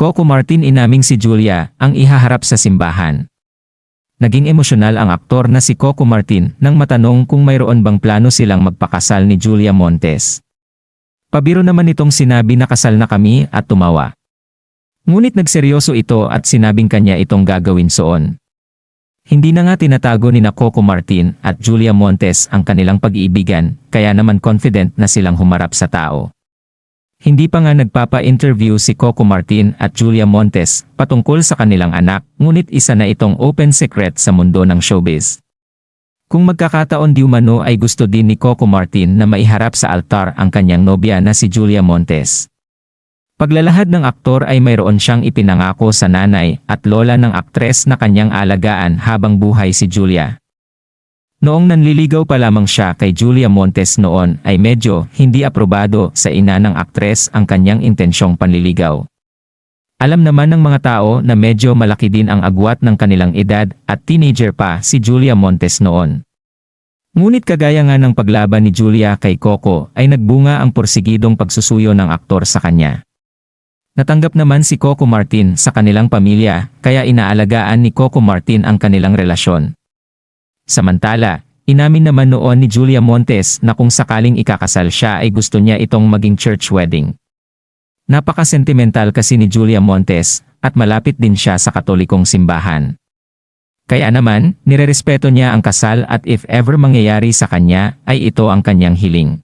Coco Martin inaming si Julia ang ihaharap sa simbahan. Naging emosyonal ang aktor na si Coco Martin nang matanong kung mayroon bang plano silang magpakasal ni Julia Montes. Pabiro naman itong sinabi na kasal na kami at tumawa. Ngunit nagseryoso ito at sinabing kanya itong gagawin soon. Hindi na nga tinatago ni Coco Martin at Julia Montes ang kanilang pag-iibigan, kaya naman confident na silang humarap sa tao. Hindi pa nga nagpapa-interview si Coco Martin at Julia Montes patungkol sa kanilang anak, ngunit isa na itong open secret sa mundo ng showbiz. Kung magkakataon di umano ay gusto din ni Coco Martin na maiharap sa altar ang kanyang nobya na si Julia Montes. Paglalahad ng aktor ay mayroon siyang ipinangako sa nanay at lola ng aktres na kanyang alagaan habang buhay si Julia. Noong nanliligaw pa lamang siya kay Julia Montes noon ay medyo hindi aprobado sa ina ng aktres ang kanyang intensyong panliligaw. Alam naman ng mga tao na medyo malaki din ang agwat ng kanilang edad at teenager pa si Julia Montes noon. Ngunit kagaya nga ng paglaban ni Julia kay Coco ay nagbunga ang porsigidong pagsusuyo ng aktor sa kanya. Natanggap naman si Coco Martin sa kanilang pamilya, kaya inaalagaan ni Coco Martin ang kanilang relasyon. Samantala, inamin naman noon ni Julia Montes na kung sakaling ikakasal siya ay gusto niya itong maging church wedding. Napaka-sentimental kasi ni Julia Montes at malapit din siya sa Katolikong simbahan. Kaya naman, nirerespeto niya ang kasal at if ever mangyayari sa kanya ay ito ang kanyang hiling.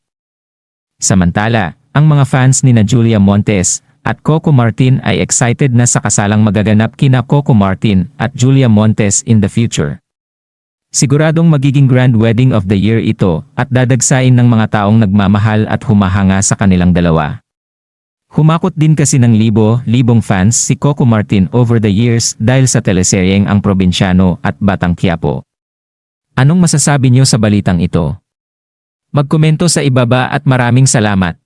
Samantala, ang mga fans ni Julia Montes at Coco Martin ay excited na sa kasalang magaganap kina Coco Martin at Julia Montes in the future. Siguradong magiging grand wedding of the year ito at dadagsain ng mga taong nagmamahal at humahanga sa kanilang dalawa. Humakot din kasi ng libo-libong fans si Coco Martin over the years dahil sa teleseryeng Ang Probinsyano at Batang Quiapo. Anong masasabi niyo sa balitang ito? Magkomento sa ibaba at maraming salamat.